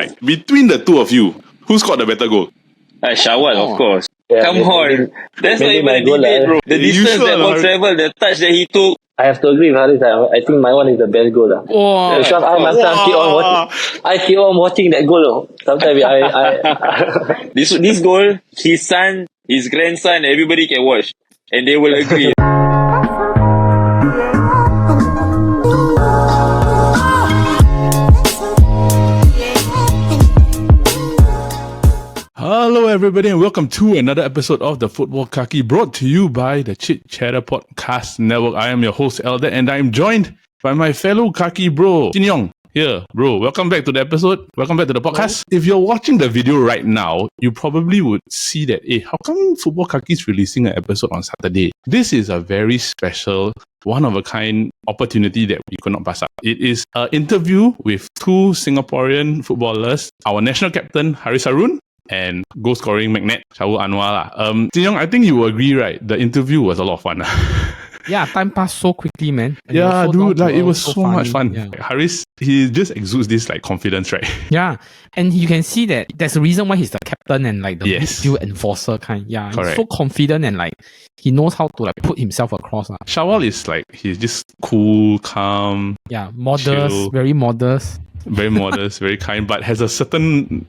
Like, between the two of you, who scored the better goal? Shawal, of course. Yeah, Come on. That's not even a debate, bro. The You distance sure that or was not? traveled, the touch that he took. I have to agree with Hariss. I think my one is the best goal. Wow. Because I myself keep on watching that goal. Sometimes This goal, his son, his grandson, everybody can watch. And they will agree. Hello everybody and welcome to another episode of the Football Kaki, brought to you by the Chit Chatter Podcast Network. I am your host Elder and I am joined by my fellow Kaki bro, Jin Yong. Here, bro, welcome back to the episode. Welcome back to the podcast. If you're watching the video right now, you probably would see that, how come Football Kaki is releasing an episode on Saturday? This is a very special, one-of-a-kind opportunity that we could not pass up. It is an interview with two Singaporean footballers, our national captain, Hariss Harun, and goal scoring magnet Shawal Anuar. Jin Yong, I think you will agree, right? The interview was a lot of fun. Yeah, time passed so quickly, man. And yeah, so dude, like it was so funny. much fun. Yeah. Hariss, he just exudes this like confidence, right? Yeah, and you can see that there's a reason why he's the captain and like the midfield enforcer kind. Yeah, correct. He's so confident and like he knows how to like put himself across. Shawal is like, he's just cool, calm. Yeah, modest, chill. very modest. Very modest, very kind, but has a certain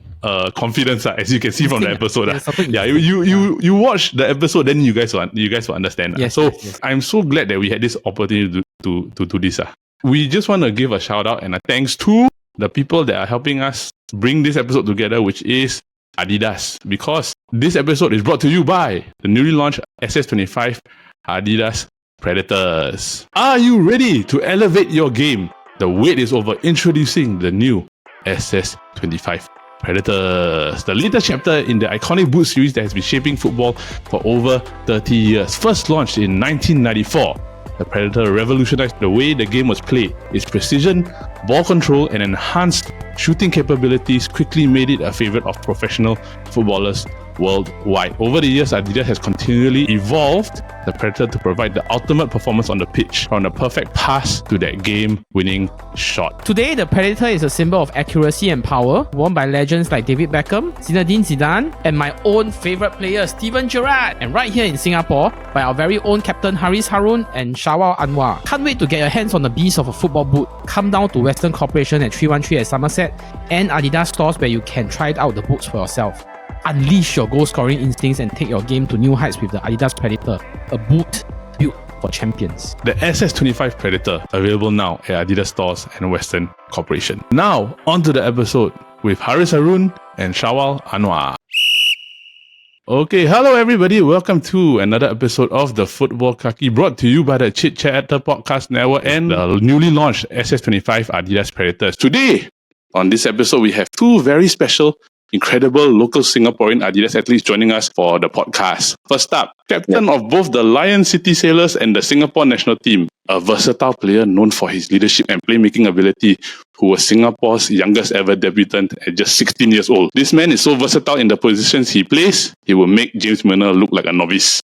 confidence, as you can see from the episode. Yeah, you watch the episode, then you guys will understand. Yes, so yes. I'm so glad that we had this opportunity to do this. We just want to give a shout out and a thanks to the people that are helping us bring this episode together, which is Adidas, because this episode is brought to you by the newly launched SS25 Adidas Predators. Are you ready to elevate your game? The wait is over. Introducing the new SS25 Predators, the latest chapter in the iconic boot series that has been shaping football for over 30 years. First launched in 1994, the Predator revolutionized the way the game was played. Its precision, ball control, and enhanced shooting capabilities quickly made it a favorite of professional footballers worldwide. Over the years, Adidas has continually evolved the Predator to provide the ultimate performance on the pitch, from the perfect pass to that game-winning shot. Today, the Predator is a symbol of accuracy and power, worn by legends like David Beckham, Zinedine Zidane, and my own favorite player, Steven Gerrard. And right here in Singapore, by our very own captain Hariss Harun and Shawal Anuar. Can't wait to get your hands on the beast of a football boot. Come down to Western Corporation at 313 at Somerset and Adidas stores where you can try out the boots for yourself. Unleash your goal-scoring instincts and take your game to new heights with the Adidas Predator, a boot built for champions. The SS25 Predator, available now at Adidas stores and Western Corporation. Now, on to the episode with Hariss Harun and Shawal Anuar. Okay, hello everybody. Welcome to another episode of the Football Kaki, brought to you by the Chit Chatter Podcast Network and the newly launched SS25 Adidas Predators. Today, on this episode, we have two very special, incredible local Singaporean Adidas athletes joining us for the podcast. First up, captain of both the Lion City Sailors and the Singapore national team, a versatile player known for his leadership and playmaking ability, who was Singapore's youngest ever debutant at just 16 years old. This man is so versatile in the positions he plays, he will make James Milner look like a novice.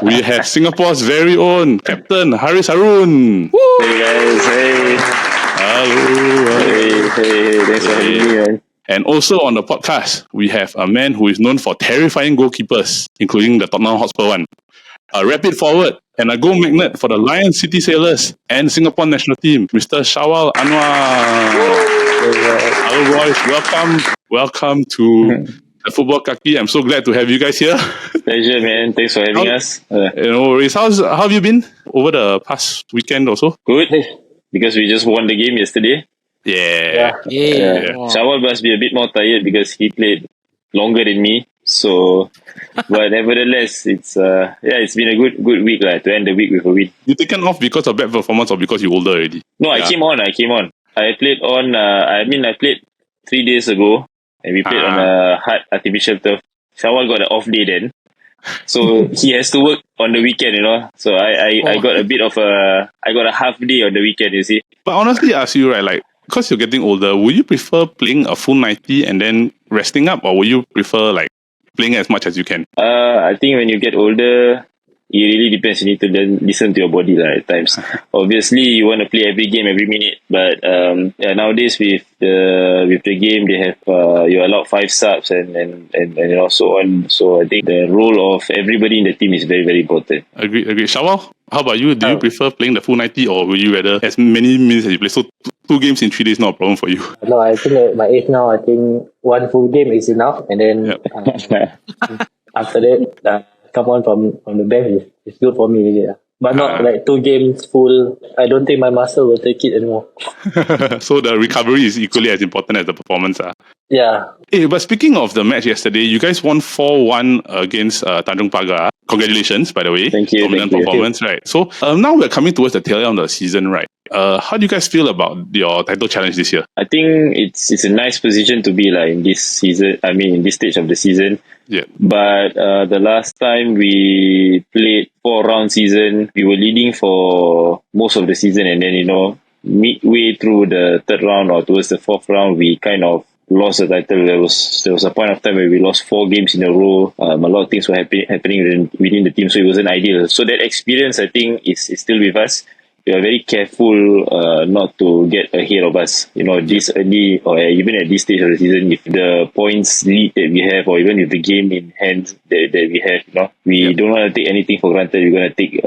We have Singapore's very own captain, Hariss Harun. Woo! Hey guys, hey. Hello. Hey, thanks for having me, man. And also on the podcast, we have a man who is known for terrifying goalkeepers, including the Tottenham Hotspur one, a rapid forward and a goal magnet for the Lion City Sailors and Singapore national team, Mr. Shawal Anuar. Hello boys, welcome to the Football Kaki. I'm so glad to have you guys here. Pleasure, man. Thanks for having us. No worries. How have you been over the past weekend or so? Good, because we just won the game yesterday. Yeah. Shawal must be a bit more tired because he played longer than me. So, but nevertheless, it's been a good week to end the week with a win. You taken off because of bad performance or because you're older already? No, I came on. I played on. I played 3 days ago, and we played on a hard artificial turf. Shawal got an off day then, so he has to work on the weekend. So I got a half day on the weekend. You see. But honestly, I ask you, right, like, because you're getting older, would you prefer playing a full 90 and then resting up, or would you prefer like playing as much as you can? I think when you get older, it really depends. You need to listen to your body at times. Obviously, you want to play every game, every minute, but nowadays with the game, they have you're allowed 5 subs and so on. So I think the role of everybody in the team is very, very important. Agreed. Shawal, how about you? Do you prefer playing the full 90 or would you rather as many minutes as you play? So 2 games in 3 days not a problem for you. No, I think at my age now, I think 1 full game is enough, and then after that, come on from the bench is good for me. Yeah. But not like 2 games full. I don't think my muscle will take it anymore. So the recovery is equally as important as the performance. Yeah. Hey, but speaking of the match yesterday, you guys won 4-1 against Tanjung Pagar. Congratulations, by the way. Thank you. Dominant performance, right? So now we're coming towards the tail end of the season, right? How do you guys feel about your title challenge this year? I think it's a nice position to be in this season. I mean, in this stage of the season. Yeah. But the last time we played 4-round season, we were leading for most of the season, and then midway through the 3rd round or towards the 4th round, we kind of lost the title. There was a point of time where we lost 4 games in a row. A lot of things were happening within the team, so it wasn't ideal. So that experience, I think, is still with us. We are very careful not to get ahead of us. This early or even at this stage of the season, if the points lead that we have, or even with the game in hand that we have, we don't want to take anything for granted. We're going to take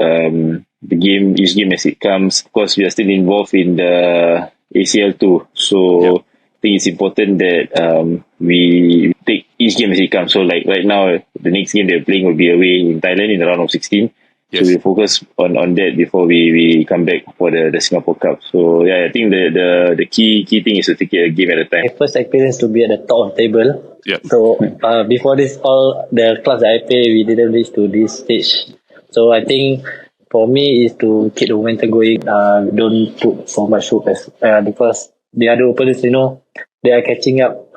each game as it comes. Of course, we are still involved in the ACL too. So I think it's important that we take each game as it comes. So right now, the next game they're playing will be away in Thailand in the round of 16. Yes. So we focus on that before we come back for the Singapore Cup. So I think the key thing is to take it a game at a time. My first experience to be at the top of the table. Yeah. So before this, all the clubs that I play, we didn't reach to this stage. So I think for me is to keep the momentum going. Don't put so much hope because the other opponents, they are catching up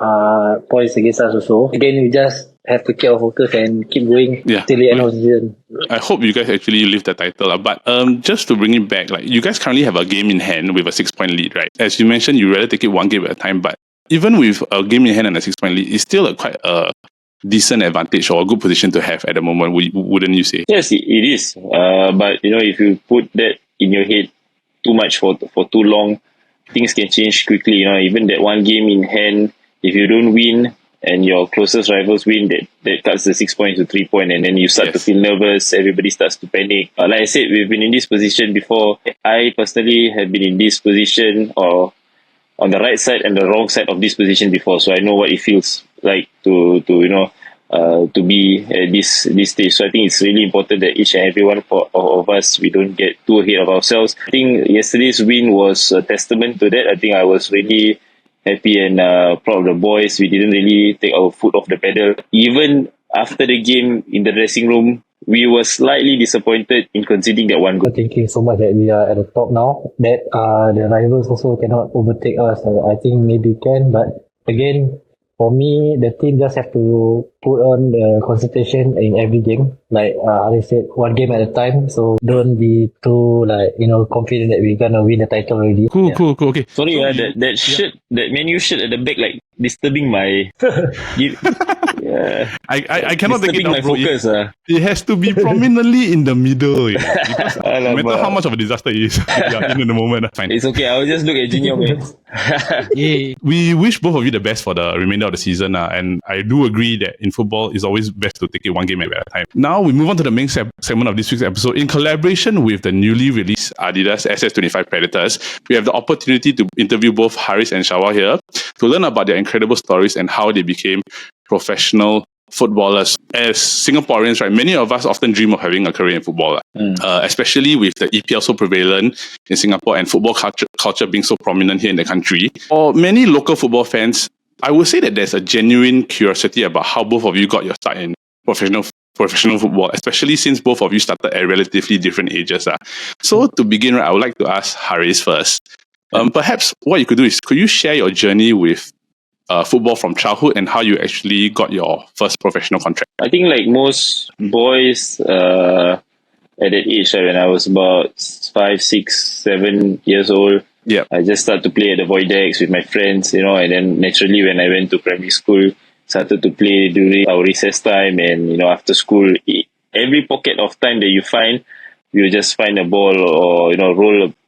points against us also. Again, we just have to keep our focus and keep going till the end of the season. I hope you guys actually lift the title. But just to bring it back, you guys currently have a game in hand with a 6-point lead, right? As you mentioned, you rather take it 1 game at a time. But even with a game in hand and a 6-point lead, it's still quite a decent advantage or a good position to have at the moment, wouldn't you say? Yes, it is. But if you put that in your head too much for too long, things can change quickly. Even that 1 game in hand, if you don't win and your closest rivals win, that cuts the 6 points to 3 points, and then you start to feel nervous. Everybody starts to panic. Like I said, we've been in this position before. I personally have been in this position or on the right side and the wrong side of this position before, so I know what it feels like to be at this stage. So I think it's really important that each and every one of us, we don't get too ahead of ourselves. I think yesterday's win was a testament to that. I think I was really happy and proud of the boys. We didn't really take our foot off the pedal. Even after the game in the dressing room, we were slightly disappointed in conceding that 1 goal. Thinking so much that we are at the top now, that the rivals also cannot overtake us. I think maybe can, but again, for me, the team just have to put on the concentration in every game. Like Hariss said, 1 game at a time. So don't be too confident that we're gonna win the title already. Cool. Okay. Sorry, that shirt, that menu shirt at the back, disturbing my. I cannot take it down. My focus. It has to be prominently in the middle. Because no matter how much of a disaster it is, in the moment. Fine. It's okay. I'll just look at Jin Yong. We wish both of you the best for the remainder of the season, and I do agree that in football it's always best to take it 1 game at a time. Now we move on to the main segment of this week's episode. In collaboration with the newly released Adidas SS25 Predators, we have the opportunity to interview both Hariss and Shawal here to learn about their incredible stories and how they became professional footballers. As Singaporeans, right, many of us often dream of having a career in football, especially with the EPL so prevalent in Singapore and football culture being so prominent here in the country. For many local football fans, I would say that there's a genuine curiosity about how both of you got your start in professional football, especially since both of you started at relatively different ages. So to begin, right, I would like to ask Hariss first. Perhaps what you could do is, could you share your journey with football from childhood and how you actually got your first professional contract? I think like most boys at that age, when I was about 5, 6, 7 years old, I just started to play at the void decks with my friends, and then naturally when I went to primary school, started to play during our recess time and, after school, every pocket of time that you find, you just find a ball or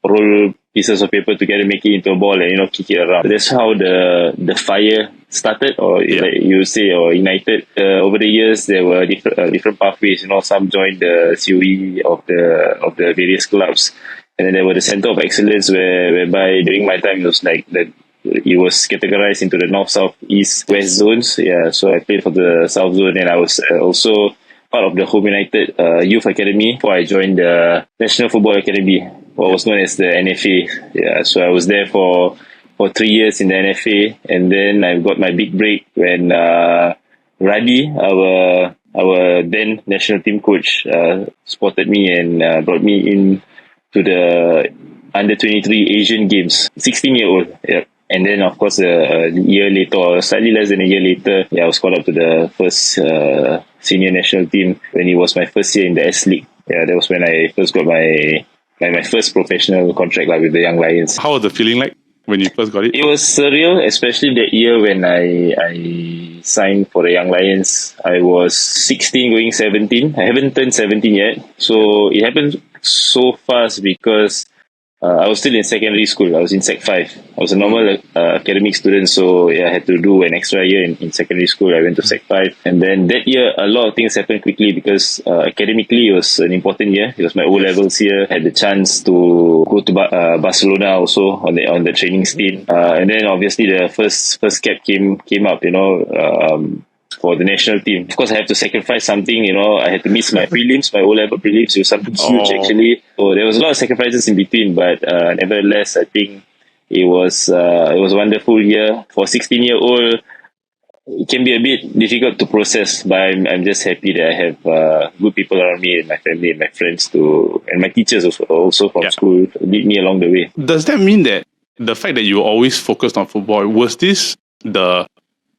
roll pieces of paper together, make it into a ball, and kick it around. That's how the fire started, or like you say, or ignited. Over the years, there were different pathways. Some joined the COE of the various clubs, and then there were the center of excellence whereby during my time it was like that. It was categorized into the north, south, east, west zones. Yeah, so I played for the south zone, and I was also part of the Home United Youth Academy before I joined the National Football Academy, what was known as the NFA. Yeah, so I was there for 3 years in the NFA, and then I got my big break when Radi, our then national team coach, spotted me and brought me in to the under 23 Asian Games, 16-year-old. Yeah. And then, of course, a year later, or slightly less than a year later, I was called up to the first senior national team when it was my first year in the S League. Yeah, that was when I first got my first professional contract with the Young Lions. How was the feeling like when you first got it? It was surreal, especially that year when I signed for the Young Lions. I was 16 going 17. I haven't turned 17 yet. So it happened so fast because I was still in secondary school. I was in Sec 5. I was a normal academic student, so I had to do an extra year in secondary school. I went to Sec 5. And then that year, a lot of things happened quickly because academically, it was an important year. It was my O-levels year. I had the chance to go to Barcelona also on the training stint. And then obviously the first cap came up, for the national team. Of course, I have to sacrifice something, I had to miss my prelims, my O-level prelims. It was something huge, actually. So there was a lot of sacrifices in between, but nevertheless, I think it was a wonderful year. For a 16-year-old, it can be a bit difficult to process, but I'm just happy that I have good people around me, and my family and my friends and my teachers also from school lead me along the way. Does that mean that the fact that you always focused on football, was this the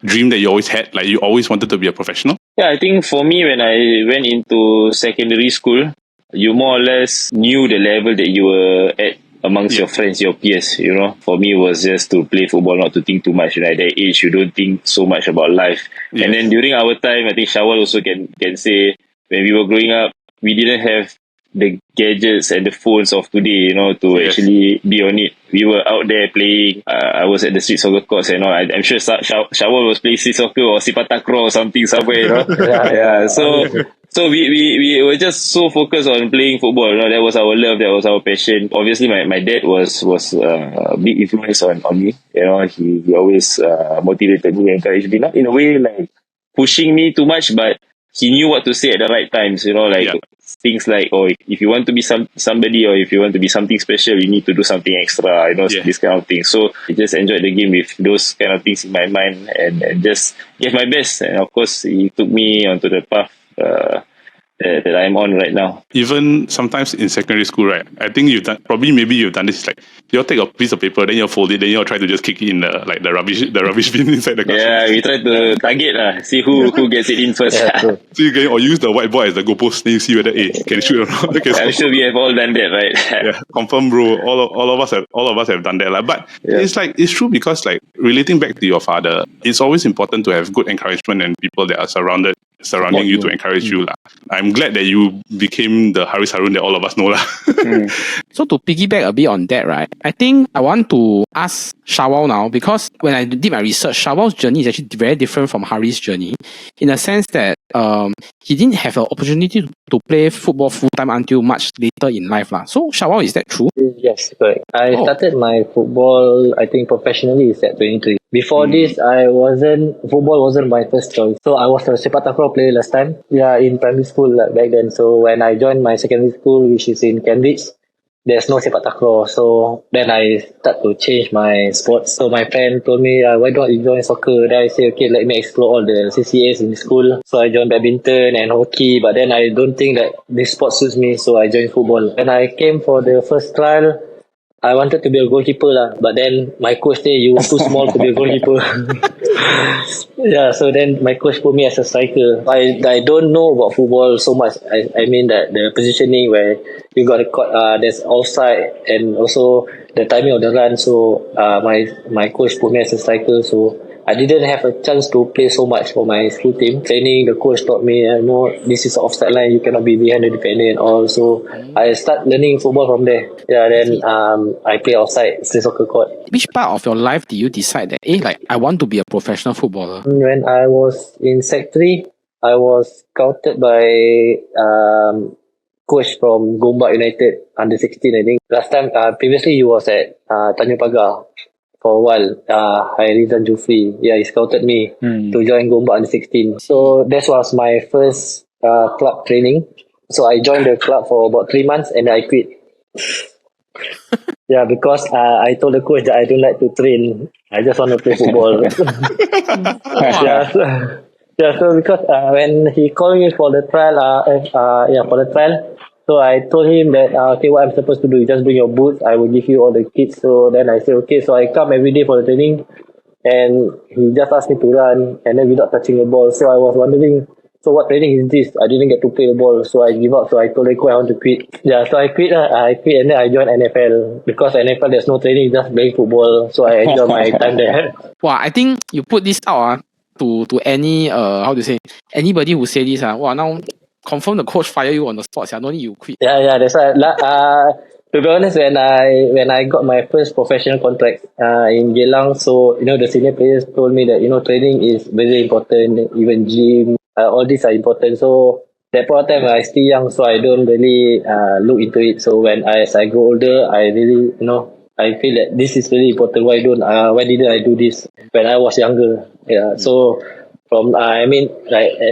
dream that you always had? Like, you always wanted to be a professional? Yeah, I think for me, when I went into secondary school, you more or less knew the level that you were at amongst your friends, your peers. For me, it was just to play football, not to think too much. At that age, you don't think so much about life. Yes. And then during our time, I think Shawal also can say, when we were growing up, we didn't have the gadgets and the phones of today, to actually be on it. We were out there playing. I was at the street soccer courts, I'm sure Shawal was playing street soccer or sepak takraw or something somewhere, yeah. So we were just so focused on playing football. That was our love. That was our passion. Obviously, my dad was a big influence on me. He always motivated me, encouraged me, not in a way like pushing me too much, but he knew what to say at the right times. Things like, if you want to be somebody, or if you want to be something special, you need to do something extra, this kind of thing. So I just enjoyed the game with those kind of things in my mind, and just gave my best. And of course, he took me onto the path that I'm on right now. Even sometimes in secondary school, right? I think you've done this. Like, you'll take a piece of paper, then you'll fold it, then you'll try to just kick it in the rubbish bin inside the classroom. Yeah, we try to target see who gets it in first. So you can use the whiteboard as the goalpost, then you see whether can shoot or not. I'm sure we have all done that, right? Yeah, confirm, bro. All of us have done that. But it's true, because relating back to your father, it's always important to have good encouragement and people that are surrounding you to encourage you. I'm glad that you became the Hariss Harun that all of us know. So to piggyback a bit on that, right, I think I want to ask Shawal now, because when I did my research, Shawal's journey is actually very different from Hariss' journey, in a sense that he didn't have an opportunity to play football full-time until much later in life. So Shawal, is that true? Yes, correct. I started my football, I think professionally, is at 23. Before this, football wasn't my first choice. So I was a sepak takraw player last time. Yeah, in primary school back then. So when I joined my secondary school, which is in Cambridge, there's no sepak takraw. So then I start to change my sports. So my friend told me, why don't you join soccer? Then I say, okay, let me explore all the CCAs in school. So I joined badminton and hockey, but then I don't think that this sport suits me. So I joined football. When I came for the first trial, I wanted to be a goalkeeper but then my coach said, you were too small to be a goalkeeper. Yeah, so then my coach put me as a striker. I don't know about football so much. I mean that the positioning where you got there's offside, and also the timing of the run. So my coach put me as a striker. So I didn't have a chance to play so much for my school team. Training, the coach taught me, this is the offside line, you cannot be behind the defender and all. So I start learning football from there. Yeah, then I play outside street soccer court. Which part of your life did you decide that, I want to be a professional footballer? When I was in Sec 3, I was scouted by coach from Gombak United, under 16 I think. Last time, previously he was at Tanjung Pagar for a while. Hariss Jufri, he scouted me to join Gombak under 16. So that was my first club training. So I joined the club for about 3 months and I quit. Yeah, because I told the coach that I don't like to train. I just want to play football. So because when he called me for the trial, so I told him that what I'm supposed to do, you just bring your boots, I will give you all the kits. So then I said okay, so I come every day for the training, and he just asked me to run, and then without touching the ball. So I was wondering, so what training is this? I didn't get to play the ball, so I give up. So I told the coach I want to quit. Yeah, so I quit, and then I joined NFL. Because NFL there's no training, just playing football. So I enjoy my time there. Wow, I think you put this out to any anybody who say this, now confirm the coach fire you on the spot, no need you quit. Yeah, that's why. To be honest, when I got my first professional contract in Geylang, so the senior players told me that training is very important, even gym, all these are important. So that point of time I still young, so I don't really look into it. So as I grow older, I really I feel that this is really important. Why didn't I do this when I was younger? Yeah. So from at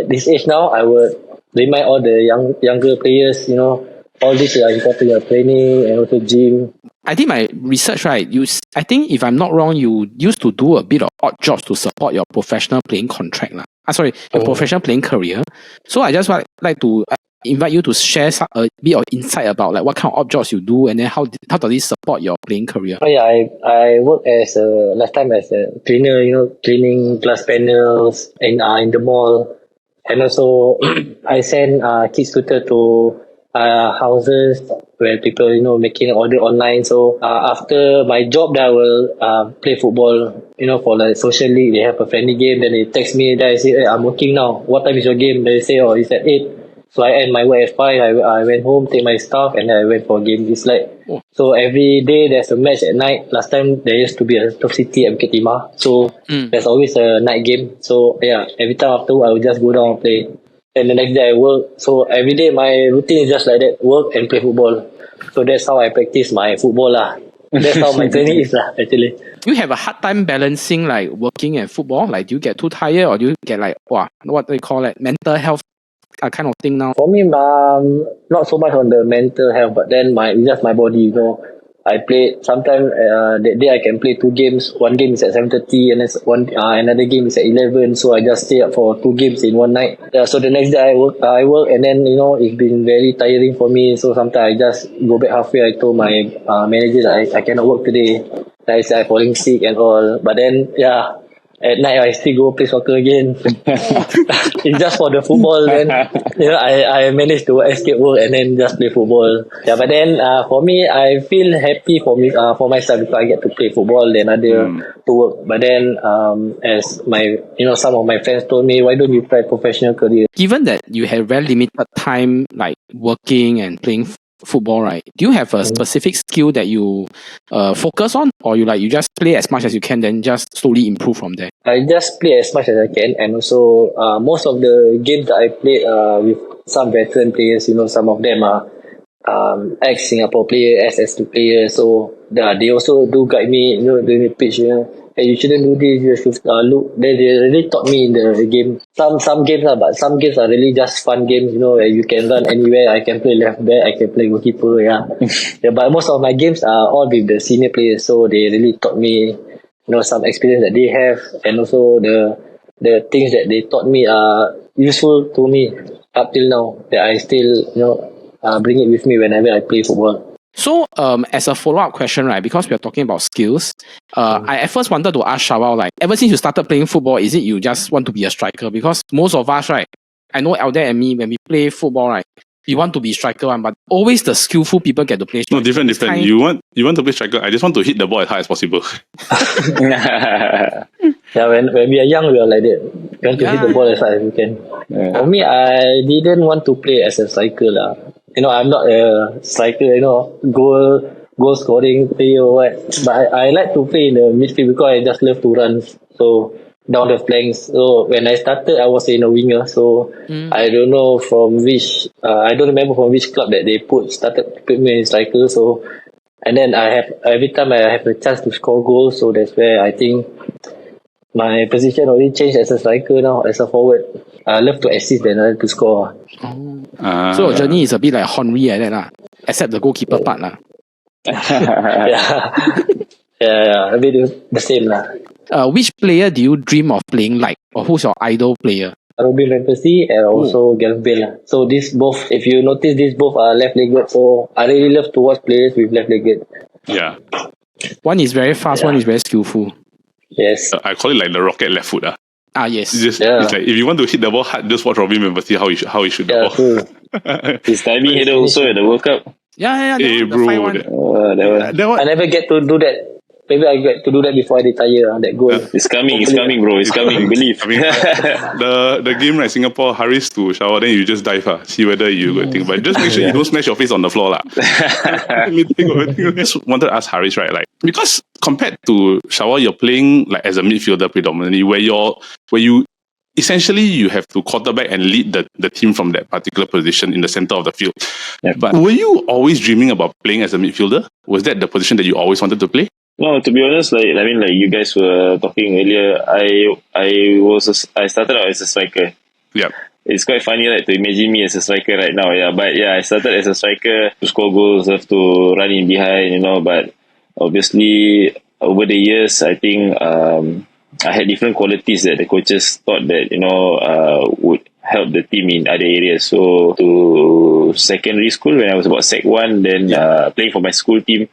this age now, I would remind all the younger players, all these are important, your training and also gym. I think my research, right, I think if I'm not wrong, you used to do a bit of odd jobs to support your professional playing contract. Your professional playing career. So I just like to invite you to share a bit of insight about what kind of odd jobs you do, and then how does it support your playing career? I work last time as a cleaner, cleaning glass panels in the mall, and also I send kids scooter to houses where people making order online. So after my job, then I will play football. For social league, they have a friendly game. Then they text me. Then I say, hey, I'm working now. What time is your game? They say, it's at 8. So I end my work at 5. I went home, take my stuff, and then I went for a game. It's so every day there's a match at night. Last time there used to be a Turf City at Bukit Timah. So there's always a night game. So every time after I will just go down and play. And the next day I work. So every day my routine is just like that, work and play football. So that's how I practice my football That's how my training is actually. Do you have a hard time balancing working and football? Do you get too tired, or do you get what they call it, mental health kind of thing now? For me, not so much on the mental health, but then just my body, I play sometimes that day I can play 2 games. One game is at 7:30 and then another game is at 11. So I just stay up for 2 games in one night. So the next day I work and then it's been very tiring for me. So sometimes I just go back halfway. I told my manager that I cannot work today. I said I'm falling sick and all. But then at night I still go play soccer again. It's just for the football. Then I managed to escape work and then just play football. But then for me, I feel happy for myself because I get to play football than other to work. But then as my some of my friends told me, why don't you try professional career? Given that you have very limited time working and playing football, right? Do you have a specific skill that you focus on, or you just play as much as you can, then just slowly improve from there? I just play as much as I can, and also most of the games that I played with some veteran players, some of them are ex-Singapore players, SS2 players, so they also do guide me, during the pitch, hey, you shouldn't do this, you should look. They really taught me in the game. Some games but some games are really just fun games, where you can run anywhere. I can play left back, I can play goalkeeper, but most of my games are all with the senior players, so they really taught me, some experience that they have, and also the things that they taught me are useful to me up till now, that I still, bring it with me whenever I play football. So, as a follow-up question, right, because we are talking about skills, I at first wanted to ask Shawal, ever since you started playing football, is it you just want to be a striker? Because most of us, right, I know Elder and me, when we play football, right, we want to be striker one, but always the skillful people get to play striker. No, different. You want to play striker, I just want to hit the ball as high as possible. Yeah, when we are young, we are like that. We want to hit the ball as hard as we can. For me, I didn't want to play as a striker lah. I'm not a striker. Goal scoring player or what. But I like to play in the midfield because I just love to run. So down the flanks. So when I started, I was in a winger. So I don't know from which. I don't remember from which club that they started to put me in striker. So and then every time I have a chance to score goals. So that's where I think my position already changed as a striker now, as a forward. I love to assist than I love to score. So your journey is a bit like Henry like that lah, except the goalkeeper part lah. yeah, a bit the same lah. Which player do you dream of playing like, or who's your idol player? Robin Van Persie and also Gareth Bale lah. So these both, if you notice, these both are left-legged. So I really love to watch players with left-legged. Yeah. One is very fast, one is very skillful. Yes. I call it like the rocket left foot. Yes. It's like if you want to hit the ball hard, just watch Robin Van Persie how he shoot the ball. True. His timing header also at the World Cup. Yeah. Hey, bro. That I never get to do that. Maybe I get to do that before I retire. That goal. It's coming, bro. It's coming. Believe. I mean, the game like Singapore, Hariss to Shawal, then you just dive. See whether you go think. But just make sure you don't smash your face on the floor. I just wanted to ask Hariss, right? Like, because compared to Shawal, you're playing like as a midfielder predominantly, where you essentially you have to quarterback and lead the team from that particular position in the center of the field. Yeah. But were you always dreaming about playing as a midfielder? Was that the position that you always wanted to play? No, to be honest, like you guys were talking earlier, I started out as a striker. Yeah. It's quite funny, right, to imagine me as a striker right now. Yeah, but yeah, I started as a striker to score goals, have to run in behind, But obviously, over the years, I think I had different qualities that the coaches thought that would help the team in other areas. So to secondary school, when I was about Sec 1, then playing for my school team,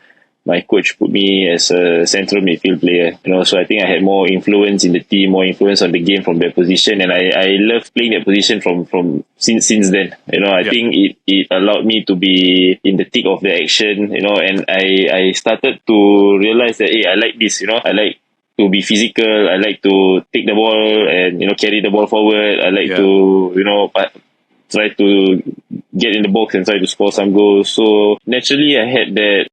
my coach put me as a central midfield player. So I think I had more influence in the team, more influence on the game from that position, and I love playing that position from since then. I think it allowed me to be in the thick of the action. And I started to realize that I like this. I like to be physical. I like to take the ball and carry the ball forward. I like to try to get in the box and try to score some goals. So naturally, I had that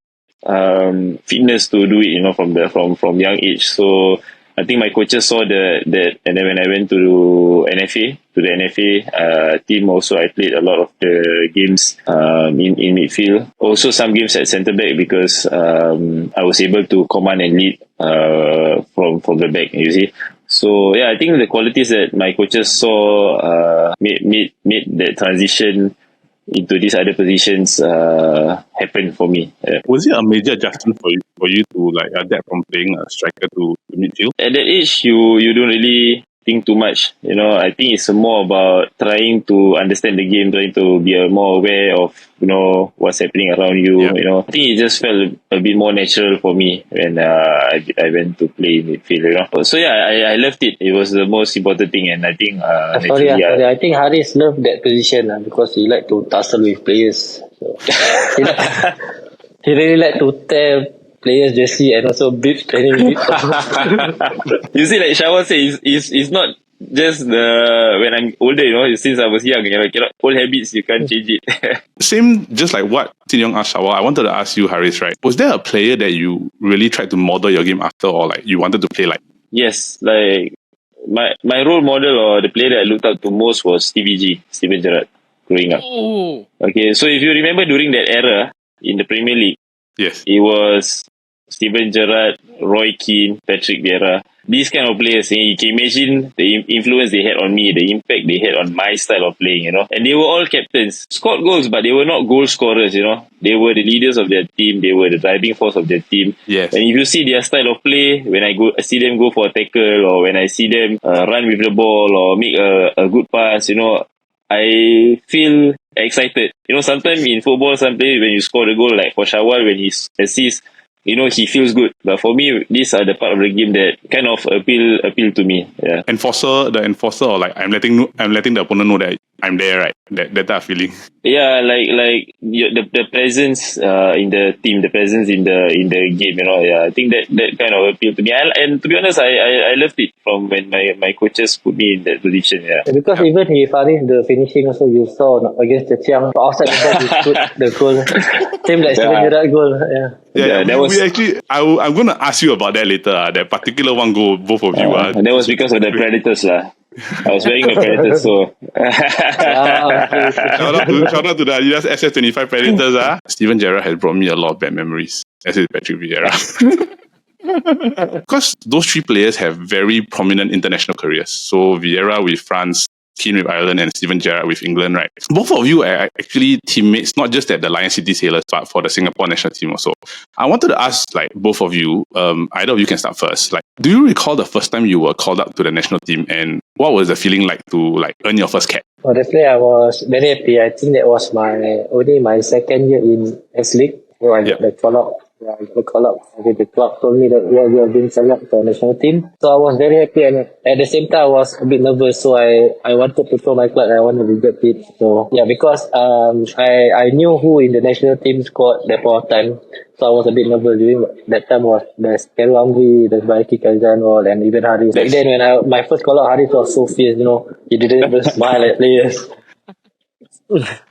fitness to do it, from young age. So I think my coaches saw that, and then when I went to the NFA team, also I played a lot of the games in midfield. Also some games at centre back because I was able to command and lead from the back. You see. So I think the qualities that my coaches saw made that transition into these other positions happen for me. Was it a major adjustment for you to like adapt from playing a striker to midfield? At that age, you don't really think too much. I think it's more about trying to understand the game, trying to be more aware of what's happening around you. I think it just felt a bit more natural for me when I went to play midfield. So I loved it. It was the most important thing, and I think sorry, I think Hariss loved that position because he like to tussle with players. So, he really like to tear players jersey and also beep training. You see, like Shawal said, it's not just when I'm older, since I was young, old habits, you can't change it. Same, just like what Tin Yong asked Shawal, I wanted to ask you, Hariss, right? Was there a player that you really tried to model your game after, or like you wanted to play like? Yes, like my role model or the player that I looked up to most was Steven Gerrard, growing up. Oh. Okay, so if you remember during that era in the Premier League, yes, it was Steven Gerrard, Roy Keane, Patrick Vieira. These kind of players, you can imagine the influence they had on me, the impact they had on my style of playing, And they were all captains, scored goals, but they were not goal scorers, They were the leaders of their team. They were the driving force of their team. Yes. And if you see their style of play, when I see them go for a tackle, or when I see them run with the ball or make a good pass, I feel excited. Sometimes in football, sometimes when you score the goal, like for Shawal, when he assists, he feels good. But for me, these are the part of the game that kind of appeal to me. Yeah. The enforcer, or like I'm letting the opponent know that I'm there, right? That type of feeling. Yeah, the presence in the team, the presence in the game, Yeah, I think that kind of appealed to me. And to be honest, I loved it from when my coaches put me in that position. Yeah. Because even if Hariss, the finishing also you saw against the Chiang, outside the box, he put the goal. Same like Steven Gerrard goal. Yeah. Yeah, that was. We actually, I'm going to ask you about that later. That particular one goal, both of you. That was because of the Predators, lah. I was wearing a Predator, so. Shout out to the Adidas SF25 Predators. Steven Gerrard has brought me a lot of bad memories, as is Patrick Vieira. Because those three players have very prominent international careers. So Vieira with France, Keane with Ireland, and Steven Gerrard with England, right? Both of you are actually teammates, not just at the Lion City Sailors, but for the Singapore national team also. I wanted to ask, both of you, either of you can start first. Do you recall the first time you were called up to the national team, and what was the feeling like to earn your first cap? Well, definitely, I was very happy. I think that was only my second year in S-League. So I got the call up. Yeah, I got the call up. The club told me that you have been selected for the national team. So I was very happy, and at the same time I was a bit nervous. So I wanted to show my club I wanted to get it. So yeah, because I knew who in the national team squad that point of time. So I was a bit nervous during that time. There's Keru Amri, there's Baiki Kazanwal, and even Hariss. Back then when my first call out, Hariss was so fierce, he didn't even smile at players.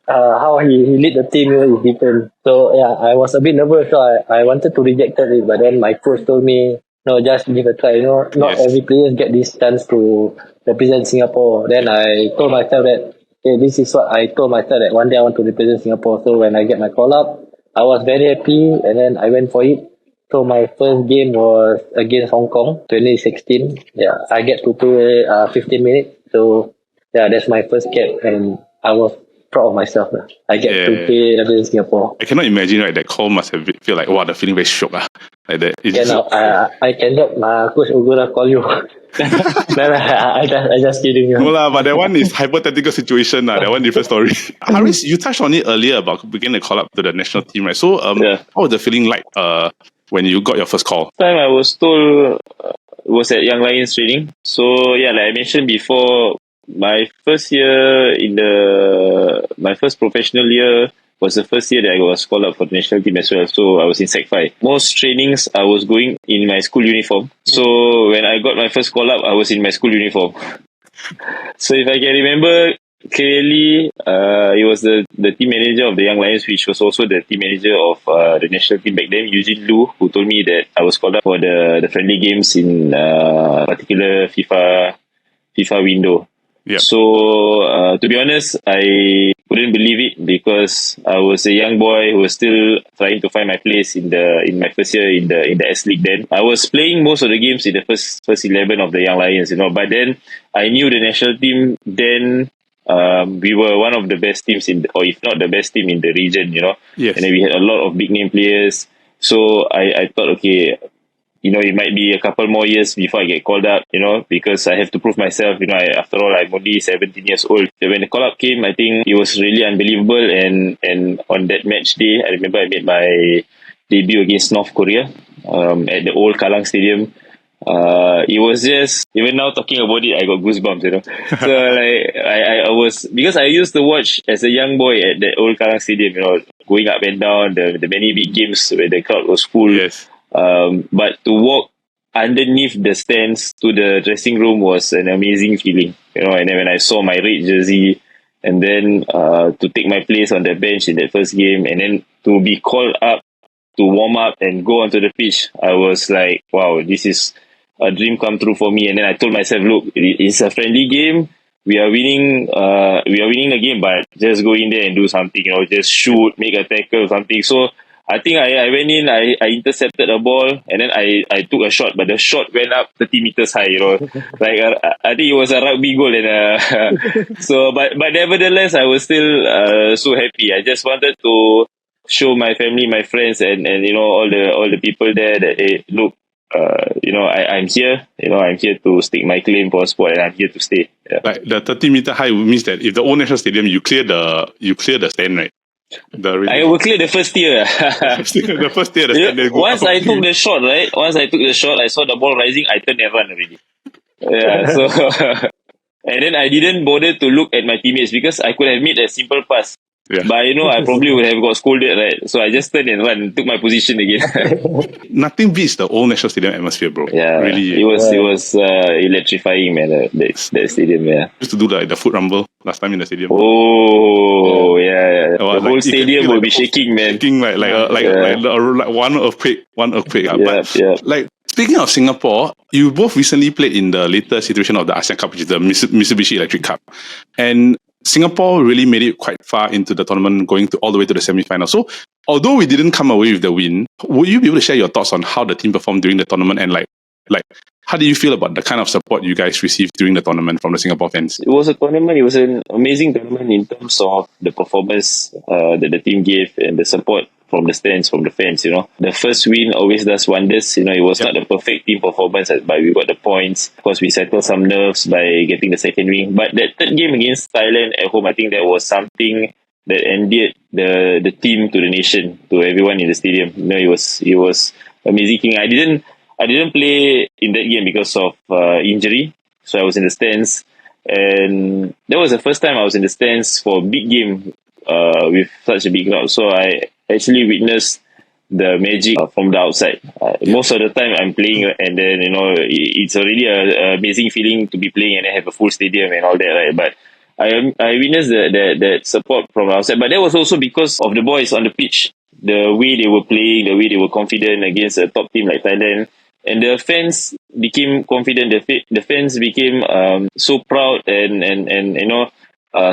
How he lead the team is different. So yeah, I was a bit nervous. So I wanted to reject it, but then my coach told me, no, just give a try. Not every player get this chance to represent Singapore. Then I told myself that, this is what I told myself, that one day I want to represent Singapore. So when I get my call up, I was very happy, and then I went for it. So my first game was against Hong Kong, 2016. Yeah, I get to play 15 minutes. So yeah, that's my first cap, and I was proud of myself. I get to play in Singapore. I cannot imagine, right? That call must have feel like, wow, the feeling very shock. Like that. I can let my coach Ugura call you. I just kidding you. No, but that one is hypothetical situation. That one different story. Hariss, you touched on it earlier about beginning to call up to the national team, right? So, how was the feeling like when you got your first call? Time I was told was at Young Lions training. So yeah, like I mentioned before, my first professional year was the first year that I was called up for the national team as well. So I was in Sec 5. Most trainings I was going in my school uniform. So when I got my first call up, I was in my school uniform. So if I can remember clearly, it was the team manager of the Young Lions, which was also the team manager of the national team back then, Eugene Lu, who told me that I was called up for the friendly games in particular FIFA window. Yep. So to be honest, I couldn't believe it because I was a young boy who was still trying to find my place in my first year in the S League. Then I was playing most of the games in the first 11 of the Young Lions, But then I knew the national team. Then we were one of the best teams or if not the best team in the region, Yes. And then we had a lot of big name players. So I thought, okay, it might be a couple more years before I get called up, because I have to prove myself. After all, I'm only 17 years old. So when the call up came, I think it was really unbelievable. And on that match day, I remember I made my debut against North Korea at the old Kallang Stadium. It was just, even now talking about it, I got goosebumps, So I was, because I used to watch as a young boy at the old Kallang Stadium, going up and down the many big games where the crowd was full. Yes. But to walk underneath the stands to the dressing room was an amazing feeling, and then when I saw my red jersey and then to take my place on the bench in that first game and then to be called up to warm up and go onto the pitch, I was like, wow, this is a dream come true for me. And then I told myself, look, it's a friendly game. We are winning the game, but just go in there and do something, just shoot, make a tackle, something. So I think I went in, I intercepted a ball, and then I took a shot, but the shot went up 30 meters high, Like, I think it was a rugby goal. And so, but nevertheless, I was still so happy. I just wanted to show my family, my friends, and all the people there that, hey, look, I'm here. I'm here to stake my claim for a sport, and I'm here to stay. Yeah. Like the 30-meter high means that if the old national stadium, you clear the stand, right? I will clear the first tier. The first tier, the stand. Once I took the shot, I saw the ball rising. I turned and run already. Yeah. So And then I didn't bother to look at my teammates because I could have made a simple pass. Yeah. But I probably would have got scolded, right? So I just turned and run, took my position again. Nothing beats the old National Stadium atmosphere, bro. Yeah, Really. it was electrifying, man. That stadium, yeah. Used to do the foot rumble last time in the stadium. Oh, yeah. Oh, The whole stadium will be shaking, man. Shaking like one earthquake. Yeah. Like, speaking of Singapore, you both recently played in the latest iteration of the ASEAN Cup, which is the Mitsubishi Electric Cup. And Singapore really made it quite far into the tournament, going all the way to the semi-final. So, although we didn't come away with the win, would you be able to share your thoughts on how the team performed during the tournament and like how do you feel about the kind of support you guys received during the tournament from the Singapore fans? It was an amazing tournament in terms of the performance that the team gave and the support from the stands, from the fans, The first win always does wonders. It was not a perfect team performance, but we got the points. Of course, we settled some nerves by getting the second win. But that third game against Thailand at home, I think that was something that endeared the team to the nation, to everyone in the stadium. It was amazing. I didn't play in that game because of injury, so I was in the stands. And that was the first time I was in the stands for a big game with such a big crowd. So I actually witnessed the magic from the outside. Most of the time I'm playing and then, it's already an amazing feeling to be playing and then have a full stadium and all that, right? But I witnessed that support from outside. But that was also because of the boys on the pitch, the way they were playing, the way they were confident against a top team like Thailand. And the fans became confident. The fans became so proud and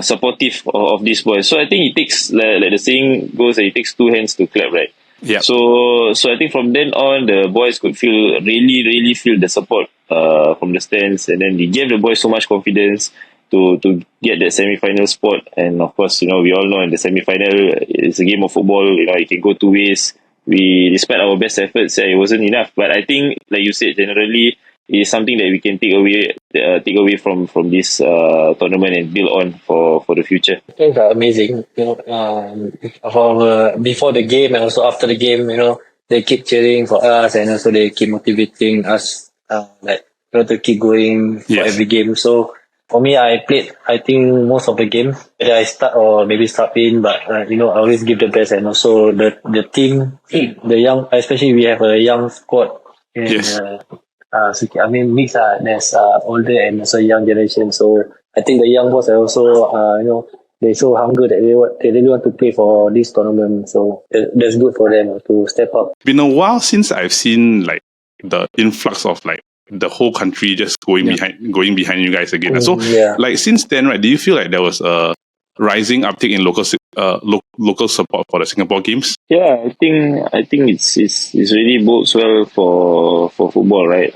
supportive of these boys. So I think it takes, like the saying goes, it takes two hands to clap, right? Yeah. So I think from then on, the boys could really feel the support from the stands, and then they gave the boys so much confidence to get that semi-final spot. And of course, we all know in the semi-final, it's a game of football. It can go two ways. Despite our best efforts, it wasn't enough. But I think, like you said, generally, it is something that we can take away from this tournament and build on for the future. Things are amazing. Before the game and also after the game, they keep cheering for us and also they keep motivating us, to keep going for every game. So for me, I played, I think, most of the games. Whether I start or maybe start in, but I always give the best. And also the team, the young, especially we have a young squad. And, Yes. Mix. There's older and also young generation. So I think the young boys are also, they show hunger that they really want to play for this tournament. So that's good for them to step up. Been a while since I've seen like the influx of like the whole country just going behind you guys again. So like since then, right, do you feel like there was a rising uptick in local support for the Singapore games? Yeah, I think it's really bodes well for football, right?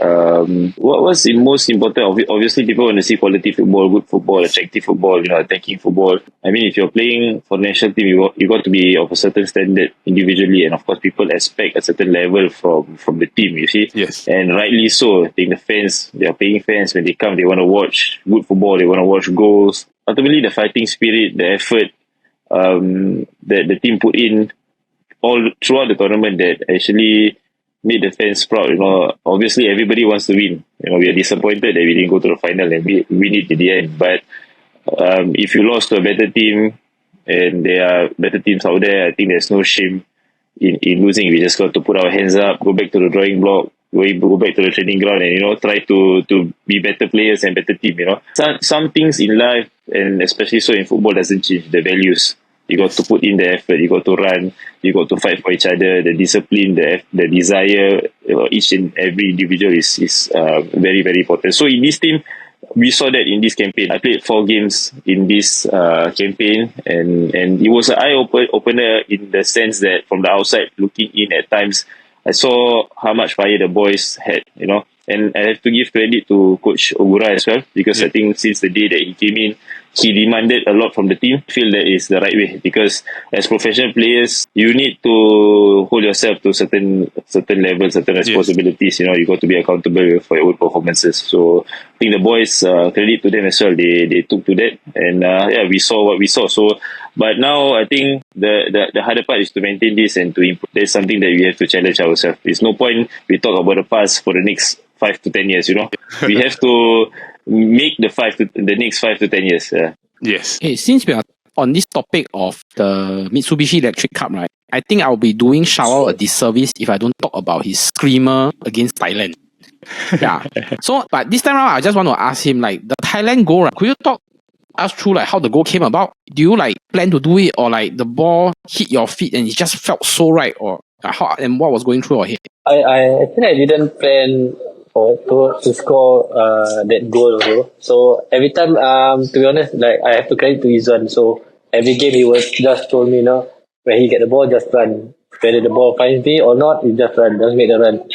What's the most important? Obviously, people want to see quality football, good football, attractive football, attacking football. I mean, if you're playing for the national team, you got to be of a certain standard individually, and of course, people expect a certain level from the team. You see, Yes, and rightly so. I think the fans, they are paying fans, when they come, they want to watch good football, they want to watch goals. Ultimately, the fighting spirit, the effort that the team put in all throughout the tournament that actually made the fans proud. Obviously everybody wants to win. We are disappointed that we didn't go to the final and win it in the end. But if you lost to a better team, and there are better teams out there, I think there's no shame in losing. We just got to put our hands up, go back to the drawing block, go back to the training ground, and try to be better players and better team. Some things in life, and especially so in football, doesn't change. The values, you got to put in the effort, you got to run, you got to fight for each other. The discipline, the desire, each and every individual is very, very important. So in this team, we saw that in this campaign. I played 4 games in this campaign, and it was an eye-opener in the sense that from the outside looking in at times, I saw how much fire the boys had, and I have to give credit to Coach Ogura as well, because I think since the day that he came in, he demanded a lot from the team. I feel that is the right way, because as professional players, you need to hold yourself to certain levels, certain responsibilities. You got to be accountable for your own performances. So I think the boys, credit to them as well. They took to that, and we saw what we saw. So, but now I think the harder part is to maintain this and to improve. That's something that we have to challenge ourselves. There's no point we talk about the past for the next 5 to 10 years. We have to make the next 5 to 10 years. Yes. Hey, since we are on this topic of the Mitsubishi Electric Cup, right? I think I'll be doing Shawal a disservice if I don't talk about his screamer against Thailand. Yeah. So, but this time around, I just want to ask him, like, the Thailand goal, right? Could you talk us through, like, how the goal came about? Do you, like, plan to do it, or, like, the ball hit your feet and it just felt so right, or how, and what was going through your head? I think I didn't plan to score that goal also. So every time, to be honest, like I have to credit to Izwan. So every game he was just told me, when he get the ball, just run. Whether the ball finds me or not, you just run. Just make the run.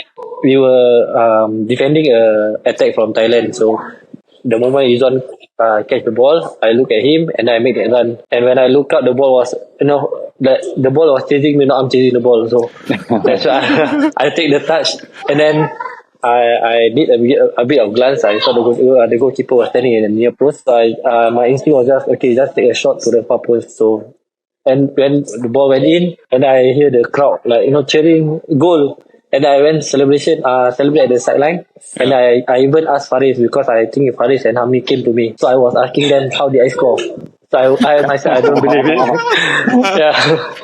We were defending a attack from Thailand. So the moment Izwan catch the ball, I look at him and I make that run. And when I look up, the ball was, the ball was chasing me, not I'm chasing the ball. So that's why I take the touch. And then I did a bit of glance. I saw the goalkeeper was standing in the near post. So my instinct was just take a shot to the far post. So, and when the ball went in, and I hear the crowd cheering goal, and I went celebrate at the sideline, and I even asked Hariss, because I think Hariss and Hamni came to me. So I was asking them, how did I score? So I myself, I don't believe it. Yeah.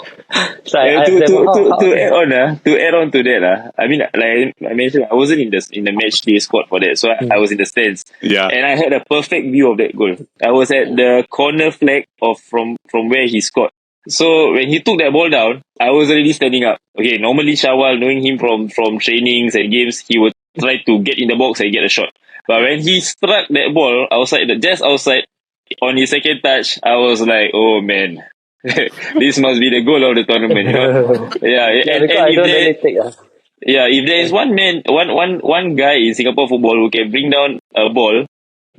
So to add on to that, I mean, like I mentioned, I wasn't in the match day squad for that, so I was in the stands. Yeah. And I had a perfect view of that goal. I was at the corner flag from where he scored. So when he took that ball down, I was already standing up. Okay, normally Shawal, knowing him from trainings and games, he would try to get in the box and get a shot. But when he struck that ball just outside, on his second touch, I was like, oh man, this must be the goal of the tournament. If there is one guy in Singapore football who can bring down a ball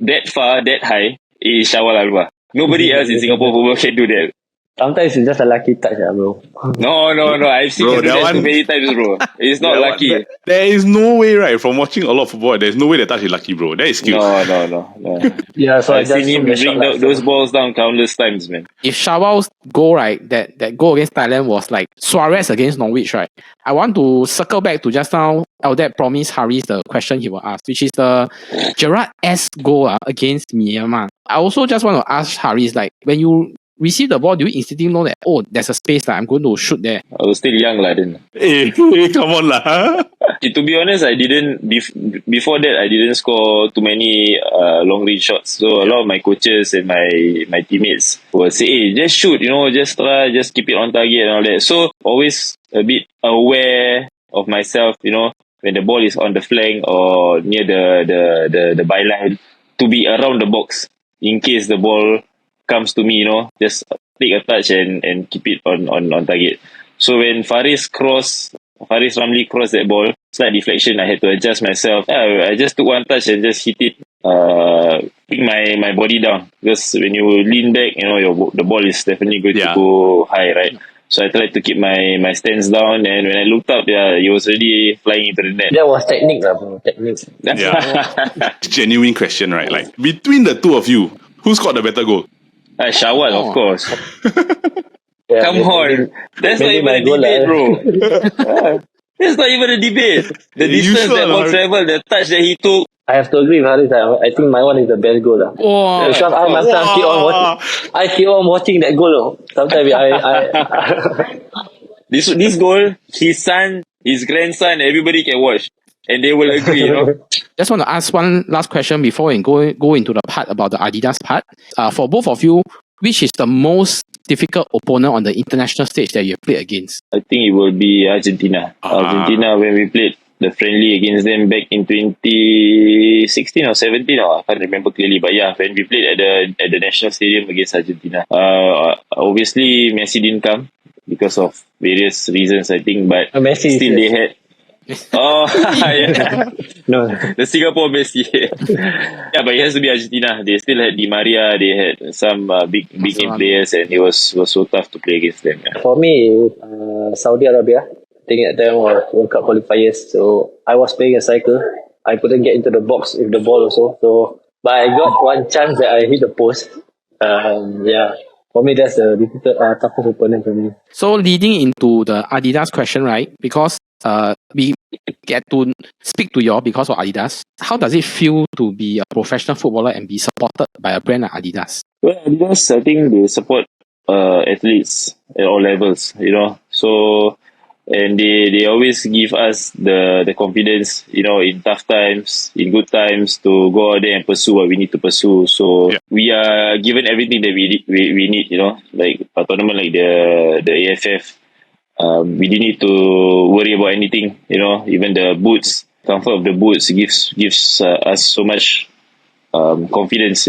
that far, that high, is Shawal Anuar. Nobody else in Singapore football can do that. Sometimes it's just a lucky touch, bro. No. I've seen him do that too many times, bro. It's not lucky. There is no way, right? From watching a lot of football, there's no way that touch is lucky, bro. That is skill. No. Yeah, so I've seen him bring those balls down countless times, man. If Shawal's goal, right, that goal against Thailand was like Suarez against Norwich, right? I want to circle back to just now. Eldad promised Hariss the question he will ask, which is the Gerrard-esque goal against Myanmar. I also just want to ask Hariss, like, when you receive the ball, do you instantly know that, there's a space that I'm going to shoot there? I was still young, then. Hey, come on, lah. To be honest, I didn't, before that, I didn't score too many long range shots. So a lot of my coaches and my teammates would say, hey, just shoot, just try, just keep it on target and all that. So always a bit aware of myself, when the ball is on the flank or near the byline, to be around the box in case the ball comes to me, just take a touch and keep it on target. So when Faris Ramli crossed that ball, slight deflection, I had to adjust myself. I just took one touch and just hit it, pick my body down. Because when you lean back, the ball is definitely going to go high, right? So I tried to keep my stance down, and when I looked up, it was already flying into the net. That was technique, bro. Technique. Yeah. Genuine question, right? Like, between the two of you, who scored the better goal? Shawal, of course. Yeah, Come on. That's not even a debate, bro. That's not even a debate. The distance that ball traveled, the touch that he took. I have to agree with Hariss. I think my one is the best goal. Because I myself keep on watching that goal. Sometimes This goal, his son, his grandson, everybody can watch. And they will agree, Just want to ask one last question before we go into the part about the Adidas part. For both of you, which is the most difficult opponent on the international stage that you have played against? I think it will be Argentina. Argentina, when we played the friendly against them back in 2016 or 17, I can't remember clearly. But yeah, when we played at the national stadium against Argentina, obviously Messi didn't come because of various reasons, I think. But Messi still they had. Yeah. No. The Singapore Messi. Yeah, but it has to be Argentina. They still had Di Maria. They had some big name players, and it was so tough to play against them. Yeah. For me, Saudi Arabia. I think at them was World Cup qualifiers. So I was playing a cycle. I couldn't get into the box with the ball also. So, but I got one chance that I hit the post. For me, that's the toughest opponent for me. So leading into the Adidas question, right? Because we get to speak to you all because of Adidas. How does it feel to be a professional footballer and be supported by a brand like Adidas? Well, Adidas, I think they support athletes at all levels, So, and they always give us the confidence, in tough times, in good times, to go out there and pursue what we need to pursue. So we are given everything that we need, like a tournament like the AFF. We didn't need to worry about anything, even the boots, comfort of the boots gives us so much confidence,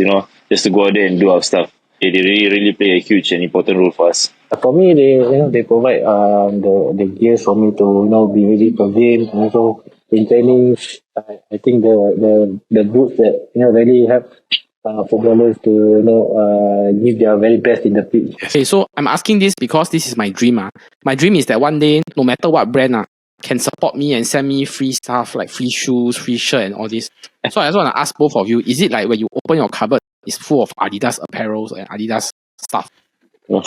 just to go out there and do our stuff. They really play a huge and important role for us. For me, they provide the gears for me to be ready for game. And also in training, I think the boots that really help footballers to give their very best in the pitch. Okay, so I'm asking this because this is my dream. My dream is that one day, no matter what brand can support me and send me free stuff like free shoes, free shirt, and all this. So I just want to ask both of you: is it like when you open your cupboard, it's full of Adidas apparels and Adidas stuff? Whoa.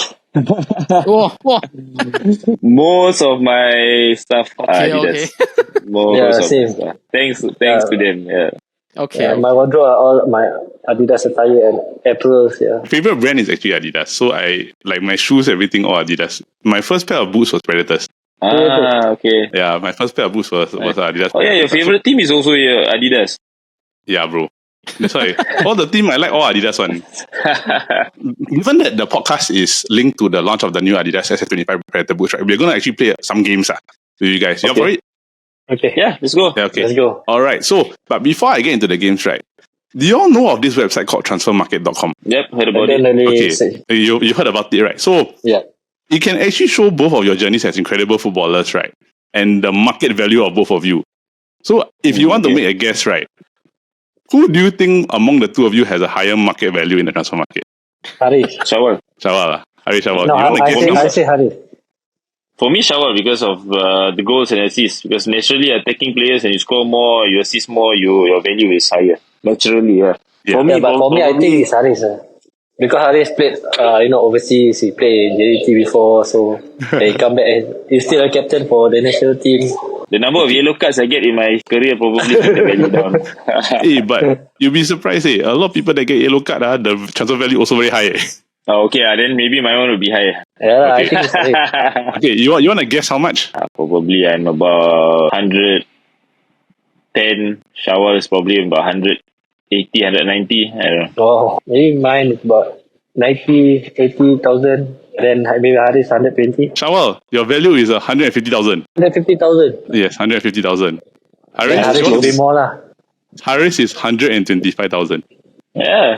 Most of my stuff are Adidas. Okay. Most of same. my stuff. Thanks to them. Yeah. Okay. My wardrobe are all my Adidas attire and apparels. Yeah. Favorite brand is actually Adidas. So I like my shoes, everything all Adidas. My first pair of boots was Predators. Okay. Yeah, my first pair of boots was Adidas. Oh yeah, your favorite team is also Adidas. Yeah, bro. That's why all the team I like all Adidas one. Given that the podcast is linked to the launch of the new Adidas SF25 Predator boots, right? We're gonna actually play some games with you guys. You up for it? Okay. Yeah, let's go. Yeah, okay. Let's go. All right. So, but before I get into the games, right? Do you all know of this website called transfermarket.com? Yep, heard about it. Okay, you heard about it, right? So Yeah. it can actually show both of your journeys as incredible footballers, right? And the market value of both of you. So if you want to make a guess, right? Who do you think among the two of you has a higher market value in the transfer market? Hariss. Shawal. Shawal. Hariss Shawal. No, You want to I guess? say Hariss. For me, Shawal, because of the goals and assists. Because naturally, attacking players and you score more, you assist more, your value is higher. Naturally, yeah. Yeah. For me, I think it's Hariss. Because Hariss played, overseas. He played in JDT before, so he come back and he's still a captain for the national team. The number of yellow cards I get in my career probably put the value down. Hey, but you'll be surprised, a lot of people that get yellow card, the transfer value also very high. Okay, then maybe my one will be higher. Yeah, Okay. I think it's Hariss. Okay, you want to guess how much? Probably I'm about 110. Shawal is probably about 180, 190. I don't know. Oh, maybe mine is about 90, 80,000. Then maybe Hariss 120. Shawal, your value is 150,000. 150,000. Yes, 150,000. Hariss, Hariss will yours? be more lah. Hariss is 125,000. Yeah,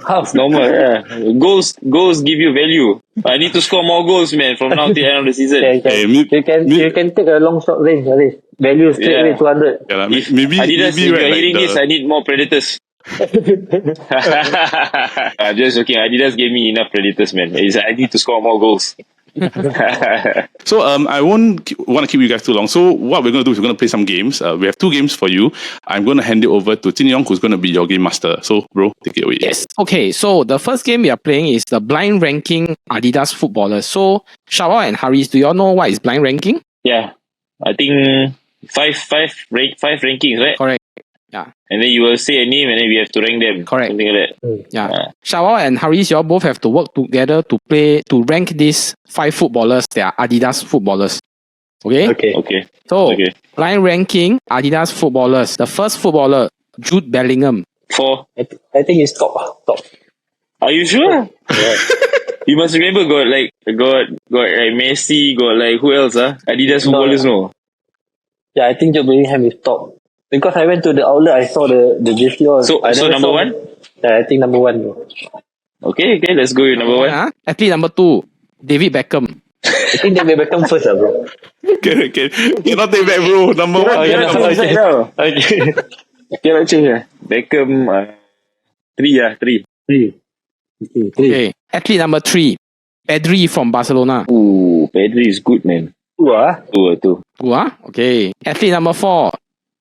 Half. normal. Yeah, goals give you value. I need to score more goals, man, from now till the end of the season. Hey, You can take a long shot range, Hariss. Value straight away 200. Yeah, If maybe Adidas, if maybe you're right, hearing this, I need more Predators. I'm just joking. Adidas gave me enough Predators, man. I need to score more goals. So I won't want to keep you guys too long. So what we're going to do is we're going to play some games. We have two games for you. I'm going to hand it over to Tin Yong, who's going to be your game master. So bro, take it away. Yes. Okay, so the first game we are playing is the blind ranking Adidas footballers. So Shawal and Hariss, do you all know what is blind ranking? Yeah, I think five rankings, right? Correct. Yeah. And then you will say a name, and then we have to rank them. Correct. Something like that. Yeah. Shawal and Hariss, you all both have to work together to rank these 5 footballers. They are Adidas footballers. Okay? Okay. So, Okay. blind ranking Adidas footballers. The first footballer, Jude Bellingham. 4. I think it's top. Are you sure? Yeah. You must remember, got like Messi, got like who else? Adidas footballers, no. Yeah, I think Jude Bellingham is top. Because I went to the outlet, I saw the jersey all. So number 1? Yeah, I think number 1 bro. Okay, let's go with number 1. Athlete number 2, David Beckham. I think David Beckham first bro. Okay. Cannot take back, bro. Number one. Okay. Cannot change. Beckham 3. 3. Okay. Athlete number 3, Pedri from Barcelona. Ooh, Pedri is good, man. 2 ah. 2. Okay. Athlete number 4,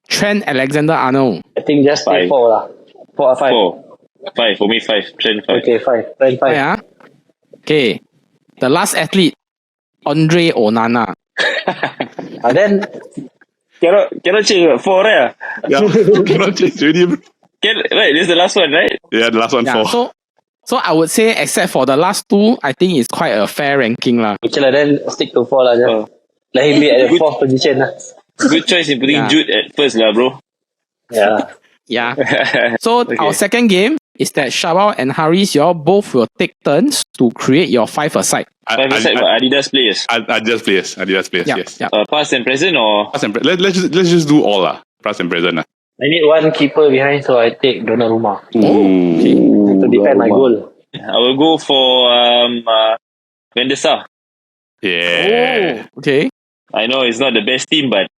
Trent Alexander-Arnold. I think just 5. 4 lah. 4 or 5. 5 for me. 5. Trend 5. Okay, 5. Trend 5. Yeah. Okay. The last athlete, Andre Onana. Then Cannot change. 4, right? Yeah, cannot change already, bro. Right, this is the last one, right? Yeah, the last one, Yeah, 4. so I would say, except for the last two, I think it's quite a fair ranking lah. Okay lah, then stick to 4 lah. Just. Oh. Let him be at the 4th position lah. Good choice in putting Yeah. Jude at first lah, bro. Yeah. Yeah. So our second game is that Shawal and Hariss, you all both will take turns to create your 5-a-side. 5-a-side for Adidas players. Adidas players, Yeah, yes. yeah. Past and present or? Let's just do all lah. Past and present lah. I need one keeper behind, so I take Donnarumma Ooh. Okay. to defend my goal. I will go for Van der Sar. Yeah. Oh, okay. I know it's not the best team, but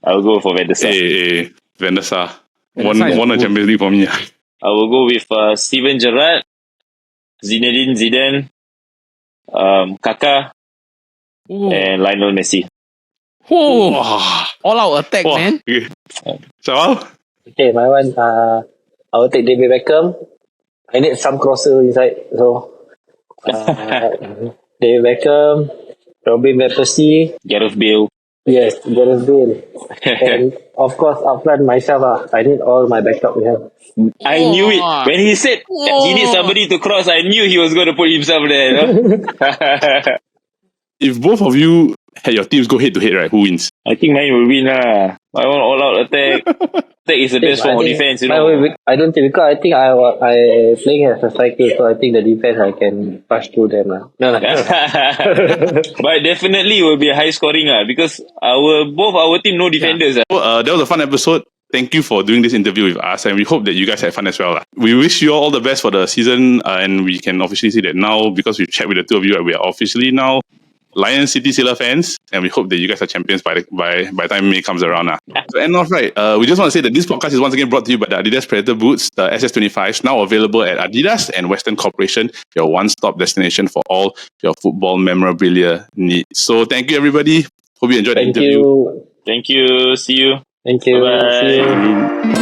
I will go for Van der Sar. Hey, Van der Sar. Van der Sar is Won a good. Champions League for me. I will go with Steven Gerrard, Zinedine Zidane, Kaka, Ooh. and Lionel Messi. Whoa. Wow. All out attack, man. Okay. Shawal? Okay, my one, I will take David Beckham. I need some crosser inside, so David Beckham, Robin Van Persie, Gareth Bale. yes, Gareth Bale, and of course up front myself. I need all my backup behind. I knew it. When he said he needs somebody to cross, I knew he was going to put himself there. You know? If both of you had your teams go head to head, right, who wins? I think mine will win lah. I want all out attack. Attack is the best form of defense, you know. I don't think, because I think I playing as a striker, so I think the defense I can pass through them lah. No. But definitely will be a high scoring because both our team no defenders. That was a fun episode. Thank you for doing this interview with us, and we hope that you guys had fun as well. We wish you all the best for the season, and we can officially say that now, because we've checked with the two of you, we are officially now Lion City Sailor fans, and we hope that you guys are champions by the time May comes around. To end off, right, we just want to say that this podcast is once again brought to you by the Adidas Predator boots, the SS25s, now available at Adidas and Western Corporation, your one-stop destination for all your football memorabilia needs. So thank you, everybody. Hope you enjoyed the Thank interview. you. Thank you. See you. Thank you. Bye-bye. See you.